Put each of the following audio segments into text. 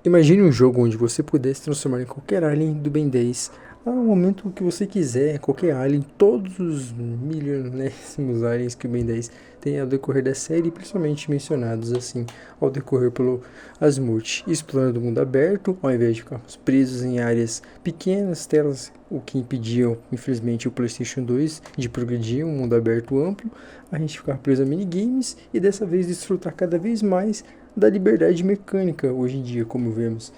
Imagine um jogo onde você pudesse transformar em qualquer alien do Ben 10 a um momento que você quiser, qualquer alien, todos os milionésimos aliens que o Ben 10 tem ao decorrer da série, principalmente mencionados assim ao decorrer pelo Azimuth, explorando o mundo aberto, ao invés de ficarmos presos em áreas pequenas, telas, o que impedia, infelizmente, o PlayStation 2 de progredir um mundo aberto amplo, a gente ficar preso a minigames e dessa vez desfrutar cada vez mais da liberdade mecânica hoje em dia, como vemos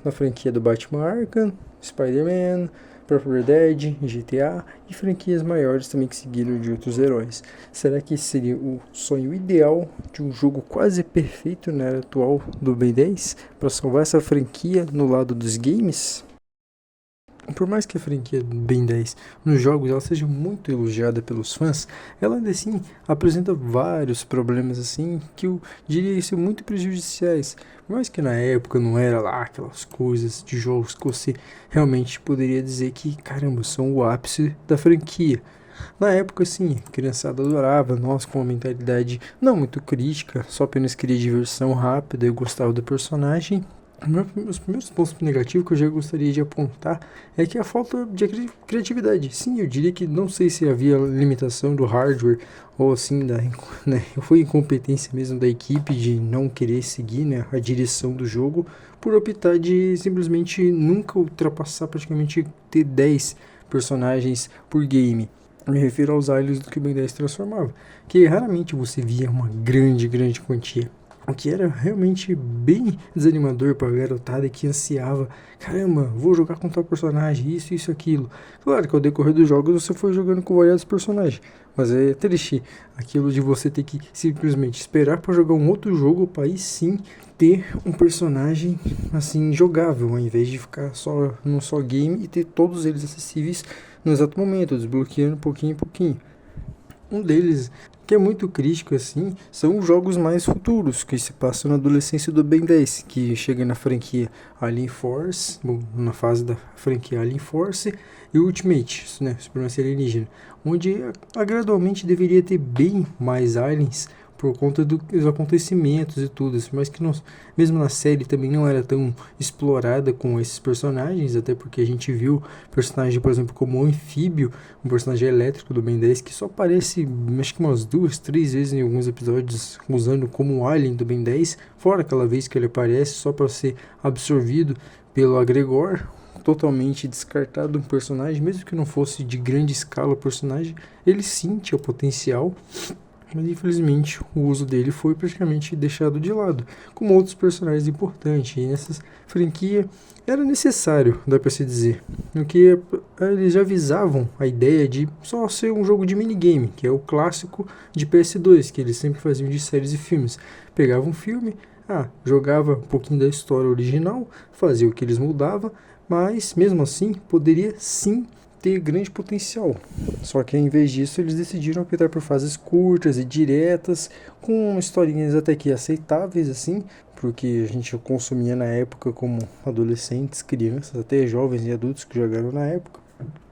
na franquia do Batman Arkham, Spider-Man, próprio Red Dead, GTA e franquias maiores também que seguiram de outros heróis. Será que esse seria o sonho ideal de um jogo quase perfeito na era atual do Ben 10 para salvar essa franquia no lado dos games? Por mais que a franquia Ben 10 nos jogos ela seja muito elogiada pelos fãs, ela ainda assim apresenta vários problemas assim que eu diria ser muito prejudiciais. Por mais que na época não era lá aquelas coisas de jogos que você realmente poderia dizer que, caramba, são o ápice da franquia. Na época, sim, a criançada adorava, nós com uma mentalidade não muito crítica, só apenas queria diversão rápida e gostava do personagem. Os primeiros pontos negativos que eu já gostaria de apontar é que a falta de criatividade. Sim, eu diria que não sei se havia limitação do hardware ou assim, foi incompetência mesmo da equipe de não querer seguir, né, a direção do jogo por optar de simplesmente nunca ultrapassar, praticamente ter 10 personagens por game. Me refiro aos aliens do que o Ben 10 transformava, que raramente você via uma grande quantia. O que era realmente bem desanimador para a garotada que ansiava, caramba, vou jogar com tal personagem, isso, aquilo. Claro que ao decorrer dos jogos você foi jogando com variados personagens, mas é triste aquilo de você ter que simplesmente esperar para jogar um outro jogo para aí sim ter um personagem assim jogável, ao invés de ficar só num só game e ter todos eles acessíveis no exato momento, desbloqueando pouquinho em pouquinho. Um deles, que é muito crítico assim, são os jogos mais futuros, que se passam na adolescência do Ben 10, que chega na franquia Alien Force, na fase da franquia Alien Force e Ultimate, né, Supremacia Alienígena, onde gradualmente deveria ter bem mais aliens por conta dos acontecimentos e tudo, mas que mesmo na série também não era tão explorada com esses personagens, até porque a gente viu personagens, por exemplo, como o Anfíbio, um personagem elétrico do Ben 10, que só aparece acho que umas 2, 3 vezes em alguns episódios, usando como um alien do Ben 10, fora aquela vez que ele aparece só para ser absorvido pelo Agregor, totalmente descartado um personagem, mesmo que não fosse de grande escala o personagem, ele sim tinha potencial, mas infelizmente o uso dele foi praticamente deixado de lado, como outros personagens importantes. E nessa franquia era necessário, dá para se dizer, no que eles já visavam a ideia de só ser um jogo de minigame, que é o clássico de PS2, que eles sempre faziam de séries e filmes. Pegava um filme, jogava um pouquinho da história original, fazia o que eles mudavam, mas mesmo assim poderia sim ter grande potencial. Só que em vez disso eles decidiram optar por fases curtas e diretas, com historinhas até que aceitáveis assim, porque a gente consumia na época como adolescentes, crianças, até jovens e adultos que jogaram na época.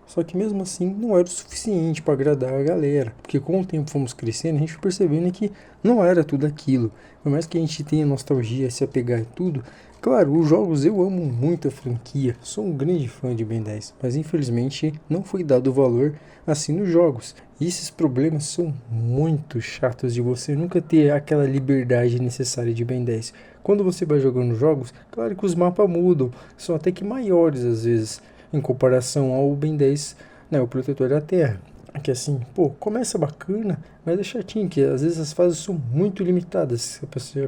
Só que mesmo assim não era o suficiente para agradar a galera, porque com o tempo fomos crescendo, a gente foi percebendo que não era tudo aquilo. Por mais que a gente tenha nostalgia, se apegar a tudo, claro, os jogos eu amo muito a franquia, sou um grande fã de Ben 10, mas infelizmente não foi dado valor assim nos jogos. E esses problemas são muito chatos de você nunca ter aquela liberdade necessária de Ben 10. Quando você vai jogando jogos, claro que os mapas mudam, são até que maiores às vezes em comparação ao Ben 10, né, o Protetor da Terra. Que assim, começa bacana, mas é chatinho, que às vezes as fases são muito limitadas,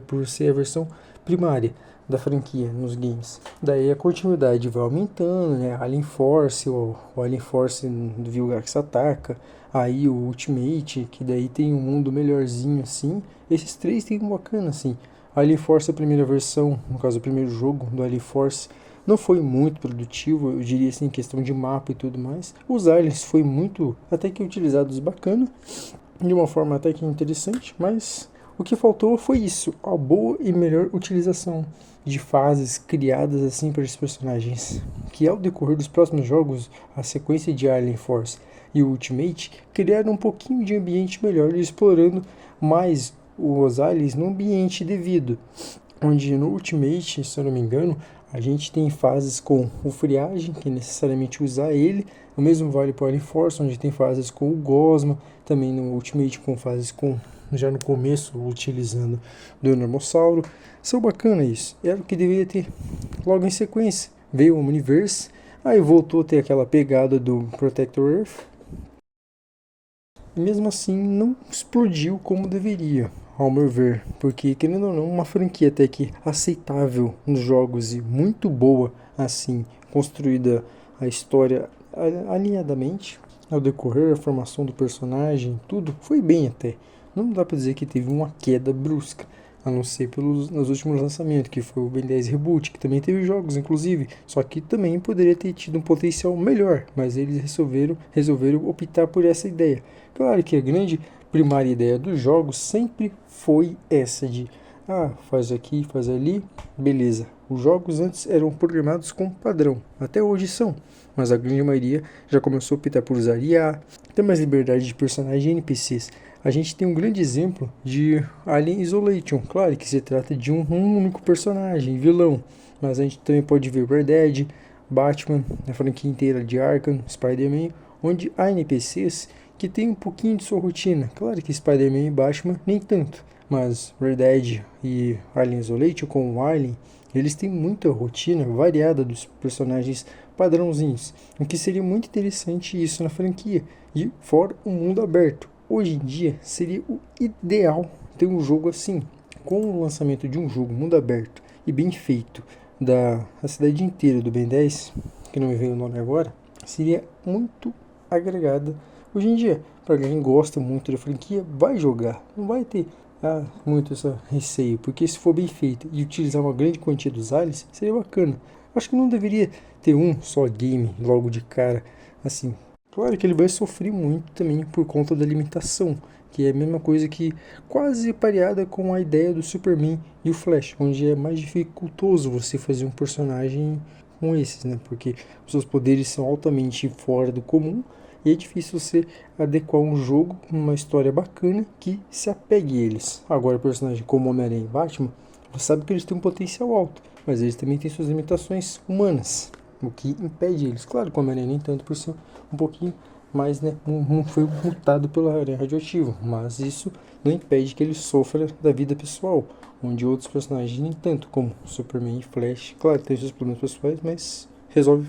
por ser a versão primária da franquia nos games. Daí a continuidade vai aumentando, né, Alien Force, o Alien Force do Vilgax ataca, aí o Ultimate, que daí tem um mundo melhorzinho assim, esses três tem um bacana assim. Alien Force, a primeira versão, no caso o primeiro jogo do Alien Force, não foi muito produtivo, eu diria assim, em questão de mapa e tudo mais. Os aliens foi muito, até que utilizados bacana, de uma forma até que interessante, mas o que faltou foi isso, a boa e melhor utilização de fases criadas assim para esses personagens, que ao decorrer dos próximos jogos, a sequência de Alien Force e o Ultimate criaram um pouquinho de ambiente melhor, explorando mais os aliens no ambiente devido. onde no Ultimate, se eu não me engano, a gente tem fases com o Friagem, que necessariamente usar ele. O mesmo vale para o Alien Force, onde tem fases com o Gosma, também no Ultimate com fases com, já no começo, utilizando do Normossauro. São bacana isso, era o que deveria ter logo em sequência. Veio o Omniverse, aí voltou a ter aquela pegada do Protector Earth, e mesmo assim não explodiu como deveria, ao meu ver, porque querendo ou não, uma franquia até que aceitável nos jogos e muito boa assim, construída a história alinhadamente, ao decorrer, a formação do personagem, tudo foi bem até. Não dá pra dizer que teve uma queda brusca, a não ser nos últimos lançamentos, que foi o Ben 10 Reboot, que também teve jogos, inclusive, só que também poderia ter tido um potencial melhor, mas eles resolveram optar por essa ideia. Claro que a grande primária ideia dos jogos sempre foi essa de faz aqui, faz ali, beleza. Os jogos antes eram programados com padrão, até hoje são, mas a grande maioria já começou a optar por usar IA, ter mais liberdade de personagem e NPCs. A gente tem um grande exemplo de Alien Isolation, claro que se trata de um único personagem, vilão, mas a gente também pode ver Red Dead, Batman, a franquia inteira de Arkham, Spider-Man, onde há NPCs que tem um pouquinho de sua rotina. Claro que Spider-Man e Batman nem tanto, mas Red Dead e Alien Isolation com o Alien, eles têm muita rotina variada dos personagens padrãozinhos, o que seria muito interessante isso na franquia, e fora um mundo aberto. Hoje em dia seria o ideal ter um jogo assim, com o lançamento de um jogo mundo aberto e bem feito da a cidade inteira do Ben 10, que não me vem o nome agora, seria muito agregada hoje em dia. Para quem gosta muito da franquia, vai jogar, não vai ter muito esse receio, porque se for bem feito e utilizar uma grande quantia dos aliens, seria bacana. Acho que não deveria ter um só game logo de cara, assim. Claro que ele vai sofrer muito também por conta da limitação, que é a mesma coisa que quase pareada com a ideia do Superman e o Flash, onde é mais dificultoso você fazer um personagem com esses, né? Porque os seus poderes são altamente fora do comum e é difícil você adequar um jogo com uma história bacana que se apegue a eles. Agora, personagens como Homem-Aranha e Batman, você sabe que eles têm um potencial alto, mas eles também têm suas limitações humanas, o que impede eles. Claro que o Homem-Aranha nem tanto por ser um pouquinho mais, né, não foi mutado pela aranha radioativa, mas isso não impede que ele sofra da vida pessoal, onde outros personagens nem tanto, como Superman e Flash, claro, tem seus problemas pessoais, mas resolve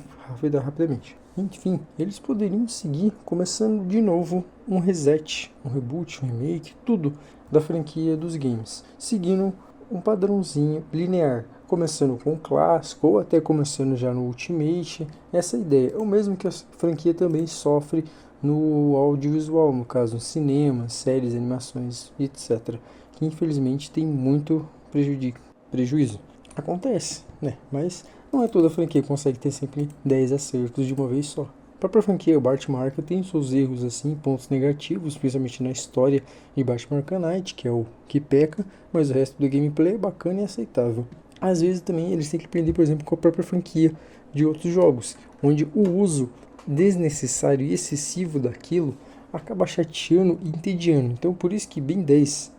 rapidamente. Enfim, eles poderiam seguir começando de novo um reset, um reboot, um remake, tudo da franquia dos games, seguindo um padrãozinho linear, começando com o clássico ou até começando já no Ultimate. Essa ideia é o mesmo que a franquia também sofre no audiovisual, no caso no cinema, séries, animações, etc. Que infelizmente tem muito prejuízo. Acontece, né? Mas não é toda franquia que consegue ter sempre 10 acertos de uma vez só. A própria franquia Batman Arkham tem seus erros assim, pontos negativos, principalmente na história de Batman Arkham Knight, que é o que peca, mas o resto do gameplay é bacana e aceitável. Às vezes também eles têm que aprender, por exemplo, com a própria franquia de outros jogos, onde o uso desnecessário e excessivo daquilo acaba chateando e entediando. Então por isso que Ben 10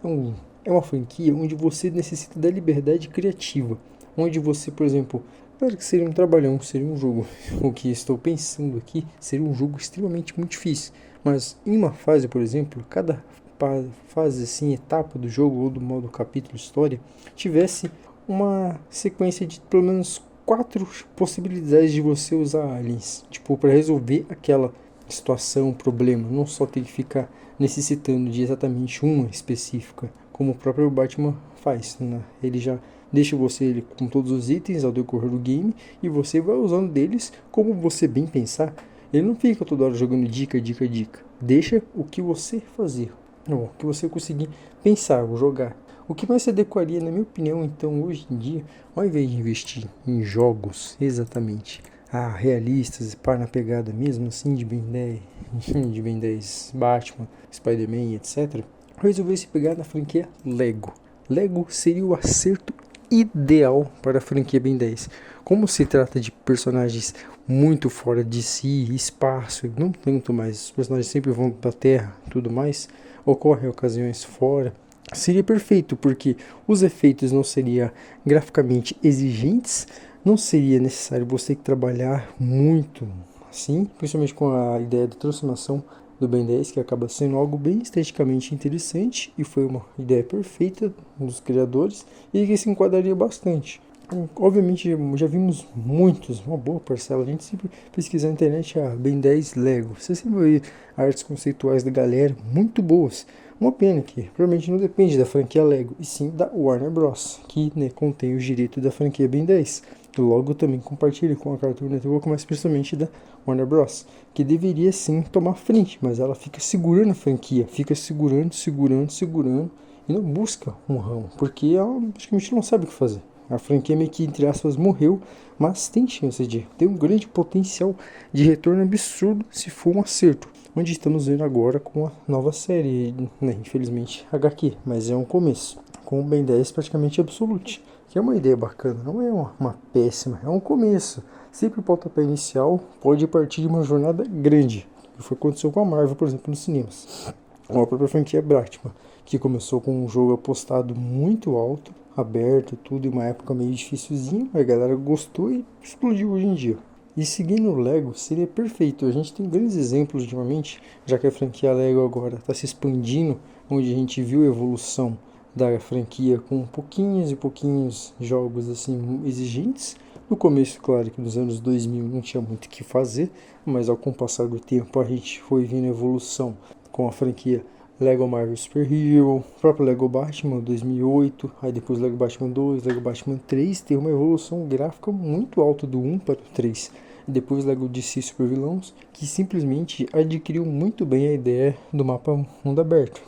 é uma franquia onde você necessita da liberdade criativa, onde você, por exemplo, claro que seria um trabalhão, seria um jogo. O que estou pensando aqui seria um jogo extremamente muito difícil. Mas em uma fase, por exemplo, cada fase, assim, etapa do jogo ou do modo capítulo história, tivesse uma sequência de pelo menos 4 possibilidades de você usar aliens. Tipo, para resolver aquela situação, problema. Não só ter que ficar necessitando de exatamente uma específica, como o próprio Batman faz, né? Ele já deixa você com todos os itens ao decorrer do game e você vai usando deles como você bem pensar. Ele não fica toda hora jogando dica, dica, dica. Deixa o que você fazer, o que você conseguir pensar ou jogar. O que mais se adequaria, na minha opinião, então, hoje em dia, ao invés de investir em jogos exatamente realistas, par na pegada mesmo assim de Ben 10, de Ben 10 Batman, Spider-Man, etc., resolveu se pegar na franquia Lego. Lego seria o acerto ideal para a franquia Ben 10. Como se trata de personagens muito fora de si, espaço, não tanto mais, os personagens sempre vão para a Terra, tudo mais, ocorrem ocasiões fora, seria perfeito, porque os efeitos não seriam graficamente exigentes, não seria necessário você trabalhar muito assim, principalmente com a ideia da transformação do Ben 10, que acaba sendo algo bem esteticamente interessante e foi uma ideia perfeita dos criadores e que se enquadraria bastante. Obviamente já vimos muitos, uma boa parcela, a gente sempre pesquisa na internet Ben 10 Lego, você sempre vê artes conceituais da galera muito boas. Uma pena que provavelmente não depende da franquia Lego, e sim da Warner Bros, que contém os direitos da franquia Ben 10. Logo também compartilha com a Cartoon Network, mas principalmente da Warner Bros, que deveria sim tomar frente, mas ela fica segurando a franquia, fica segurando e não busca um ramo, porque ela praticamente não sabe o que fazer. A franquia meio que, entre aspas, morreu, mas tem chance de ter um grande potencial de retorno absurdo se for um acerto. Onde estamos vendo agora com a nova série, infelizmente HQ, mas é um começo. Com o Ben 10 praticamente Absolute, que é uma ideia bacana, não é uma péssima, é um começo. Sempre o pontapé inicial pode partir de uma jornada grande, que foi o que aconteceu com a Marvel, por exemplo, nos cinemas. A própria franquia Batman, que começou com um jogo apostado muito alto, aberto, tudo, em uma época meio dificilzinha, a galera gostou e explodiu hoje em dia. E seguindo o Lego seria perfeito. A gente tem grandes exemplos ultimamente, já que a franquia Lego agora está se expandindo, onde a gente viu a evolução da franquia com pouquinhos e pouquinhos jogos assim exigentes. No começo, claro que nos anos 2000 não tinha muito o que fazer, mas ao com o passar do tempo a gente foi vendo a evolução com a franquia Lego Marvel Super Hero, o próprio Lego Batman 2008, aí depois Lego Batman 2, Lego Batman 3, teve uma evolução gráfica muito alta do 1 para o 3. E depois Lego DC Super Vilões, que simplesmente adquiriu muito bem a ideia do mapa mundo aberto.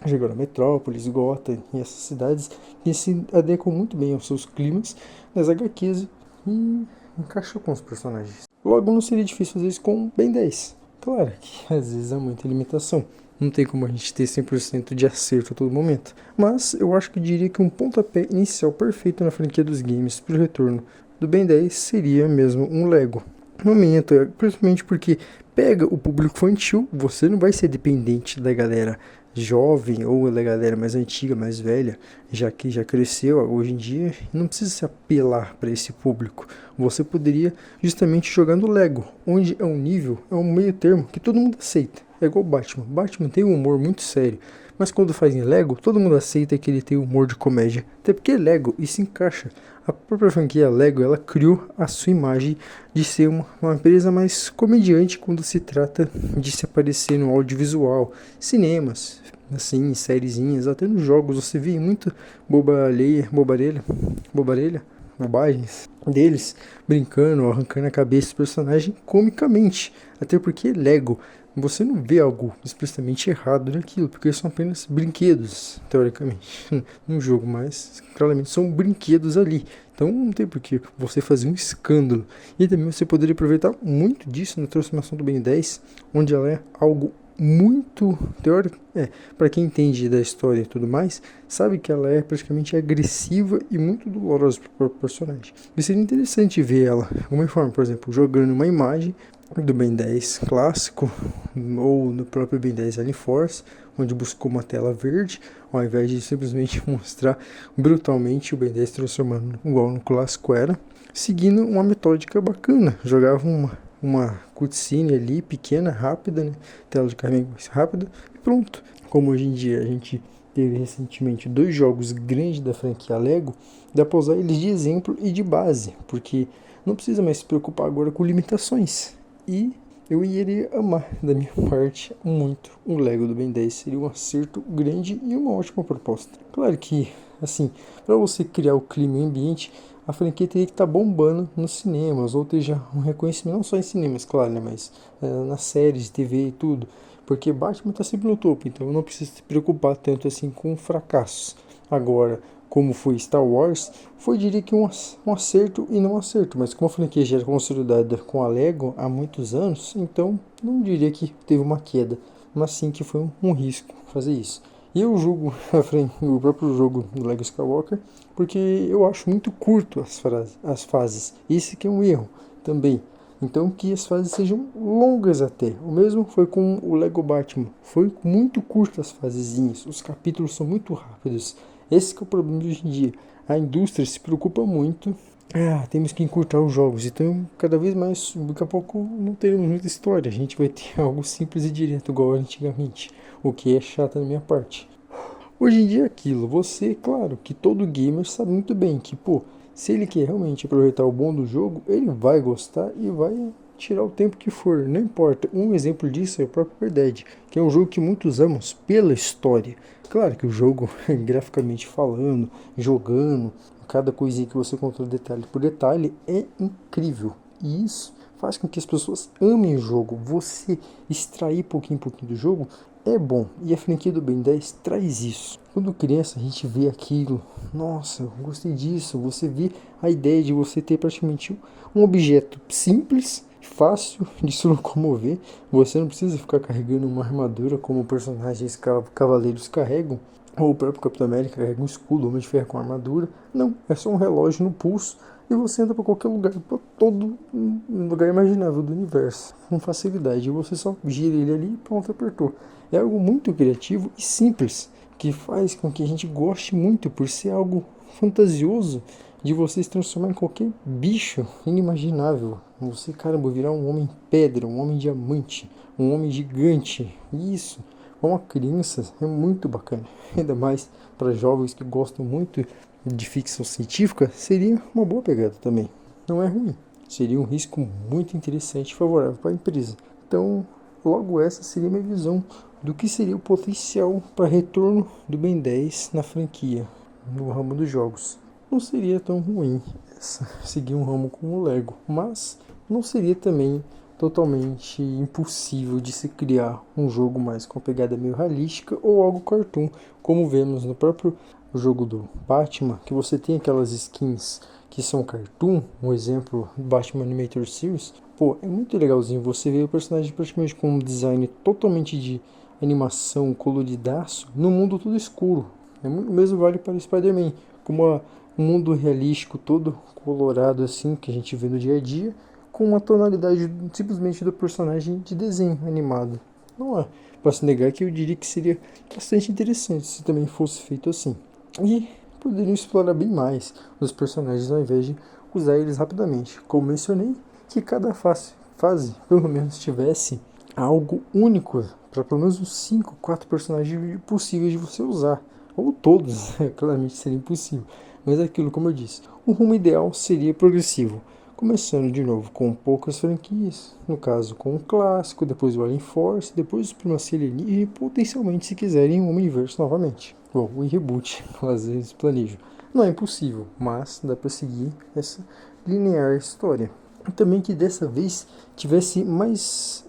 Chegou a Metrópolis, Gotham e essas cidades que se adequam muito bem aos seus climas nas HQs e encaixou com os personagens. Logo não seria difícil fazer isso com Ben 10. Claro que às vezes há muita limitação. Não tem como a gente ter 100% de acerto a todo momento. Mas eu acho que eu diria que um pontapé inicial perfeito na franquia dos games para o retorno do Ben 10 seria mesmo um Lego. No momento, principalmente porque pega o público infantil, você não vai ser dependente da galera jovem ou da galera mais antiga, mais velha, já que já cresceu hoje em dia, não precisa se apelar para esse público. Você poderia justamente jogando Lego, onde é um nível, é um meio termo que todo mundo aceita. É igual Batman. Batman tem um humor muito sério, mas quando faz em Lego, todo mundo aceita que ele tem humor de comédia. Até porque é Lego e se encaixa. A própria franquia Lego, ela criou a sua imagem de ser uma empresa mais comediante quando se trata de se aparecer no audiovisual, cinemas, assim, sériezinhas, até nos jogos você vê muito bobagens deles brincando, arrancando a cabeça do personagem comicamente. Até porque Lego, você não vê algo explicitamente errado naquilo, porque são apenas brinquedos, teoricamente, num jogo, mas claramente são brinquedos ali. Então não tem por que você fazer um escândalo. E também você poderia aproveitar muito disso na transformação do Ben 10, onde ela é algo muito teórico. Para quem entende da história e tudo mais, sabe que ela é praticamente agressiva e muito dolorosa para o personagem. E seria interessante ver ela, de alguma forma, por exemplo, jogando uma imagem do Ben 10 clássico ou no próprio Ben 10 Alien Force, onde buscou uma tela verde, ao invés de simplesmente mostrar brutalmente o Ben 10 transformando igual no clássico era, seguindo uma metódica bacana. Jogava uma cutscene ali, pequena, rápida, né? Tela de carregamento mais rápida, e pronto. Como hoje em dia a gente teve recentemente 2 jogos grandes da franquia Lego, dá para usar eles de exemplo e de base, porque não precisa mais se preocupar agora com limitações. E eu iria amar, da minha parte, muito um Lego do Ben 10. Seria um acerto grande e uma ótima proposta. Claro que, assim, para você criar o clima e o ambiente, a franquia teria que estar bombando nos cinemas, ou ter já um reconhecimento, não só em cinemas, claro, né, mas nas séries de TV e tudo. Porque Batman está sempre no topo, então não precisa se preocupar tanto assim com fracassos. Agora, como foi Star Wars, foi, diria que um acerto e não um acerto, mas como a franquia já era consolidada com a Lego há muitos anos, então não diria que teve uma queda, mas sim que foi um risco fazer isso. E eu julgo o próprio jogo do Lego Skywalker, porque eu acho muito curto as fases, esse que é um erro também. Então que as fases sejam longas até. O mesmo foi com o Lego Batman. Foi muito curto as fasezinhas. Os capítulos são muito rápidos. Esse que é o problema de hoje em dia. A indústria se preocupa muito. Temos que encurtar os jogos. Então, cada vez mais, daqui a pouco não teremos muita história. A gente vai ter algo simples e direto, igual antigamente. O que é chato da minha parte. Hoje em dia é aquilo. Você, claro, que todo gamer sabe muito bem que, se ele quer realmente aproveitar o bom do jogo, ele vai gostar e vai tirar o tempo que for, não importa. Um exemplo disso é o próprio Red Dead, que é um jogo que muitos amamos pela história. Claro que o jogo, graficamente falando, jogando, cada coisinha que você controla detalhe por detalhe é incrível. E isso faz com que as pessoas amem o jogo. Você extrair pouquinho em pouquinho do jogo é bom. E a franquia do Ben 10 traz isso. Quando criança a gente vê aquilo, nossa, eu gostei disso. Você vê a ideia de você ter praticamente um objeto simples, fácil de se locomover. Você não precisa ficar carregando uma armadura como personagens cavaleiros carregam. Ou o próprio Capitão América carrega um escudo, Homem de Ferro com armadura. Não, é só um relógio no pulso e você anda para qualquer lugar, para todo lugar imaginável do universo, com facilidade. E você só gira ele ali e pronto, apertou. É algo muito criativo e simples, que faz com que a gente goste muito por ser algo fantasioso, de você se transformar em qualquer bicho inimaginável. Você, caramba, virar um homem pedra, um homem diamante, um homem gigante. Isso, uma criança, é muito bacana. Ainda mais para jovens que gostam muito de ficção científica, seria uma boa pegada também. Não é ruim. Seria um risco muito interessante e favorável para a empresa. Então, logo essa seria a minha visão do que seria o potencial para retorno do Ben 10 na franquia, no ramo dos jogos. Não seria tão ruim seguir um ramo como o Lego, mas não seria também totalmente impossível de se criar um jogo mais com pegada meio realística ou algo cartoon, como vemos no próprio jogo do Batman, que você tem aquelas skins que são cartoon, um exemplo, Batman Animator Series. É muito legalzinho você ver o personagem praticamente com um design totalmente de animação coloridaço no mundo todo escuro. O mesmo vale para o Spider-Man, como um mundo realístico todo colorado assim que a gente vê no dia a dia, com uma tonalidade simplesmente do personagem de desenho animado. Não é para se negar que eu diria que seria bastante interessante se também fosse feito assim. E poderiam explorar bem mais os personagens ao invés de usar eles rapidamente. Como mencionei, que cada fase pelo menos tivesse algo único, para pelo menos uns 5, 4 personagens possíveis de você usar. Ou todos, claramente seria impossível. Mas aquilo, como eu disse, o rumo ideal seria progressivo. Começando de novo com poucas franquias, no caso com o clássico, depois o Alien Force, depois o Supremacia Alienígena e potencialmente, se quiserem, o Omniverse novamente. Bom, o reboot, às vezes planejo. Não é impossível, mas dá para seguir essa linear história. E também que dessa vez tivesse mais...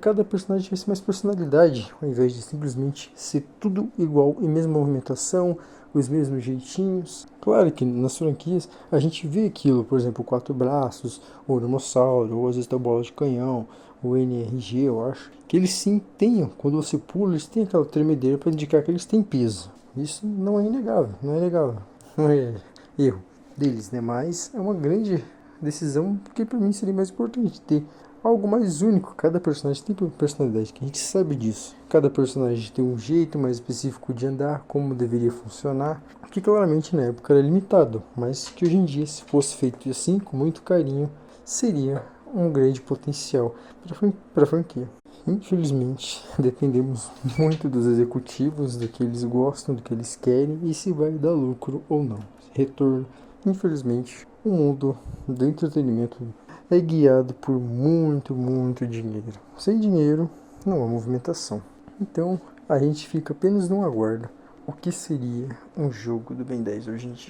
cada personagem tivesse mais personalidade, ao invés de simplesmente ser tudo igual e mesma movimentação, os mesmos jeitinhos. Claro que nas franquias a gente vê aquilo, por exemplo, o Quatro Braços, o Oromossauro, ou às vezes a Bola de Canhão, o NRG, eu acho, que eles sim tenham, quando você pula, eles têm aquela tremedeira para indicar que eles têm peso. Isso não é inegável, não é erro deles, né? Mas é uma grande decisão, porque para mim seria mais importante ter algo mais único. Cada personagem tem personalidade, que a gente sabe disso. Cada personagem tem um jeito mais específico de andar, como deveria funcionar, que claramente na época era limitado, mas que hoje em dia, se fosse feito assim, com muito carinho, seria um grande potencial para a franquia. Infelizmente, dependemos muito dos executivos, do que eles gostam, do que eles querem e se vai dar lucro ou não. Retorno, infelizmente, o mundo do entretenimento é guiado por muito, muito dinheiro. Sem dinheiro, não há movimentação. Então, a gente fica apenas no aguardo. O que seria um jogo do Ben 10 hoje em dia?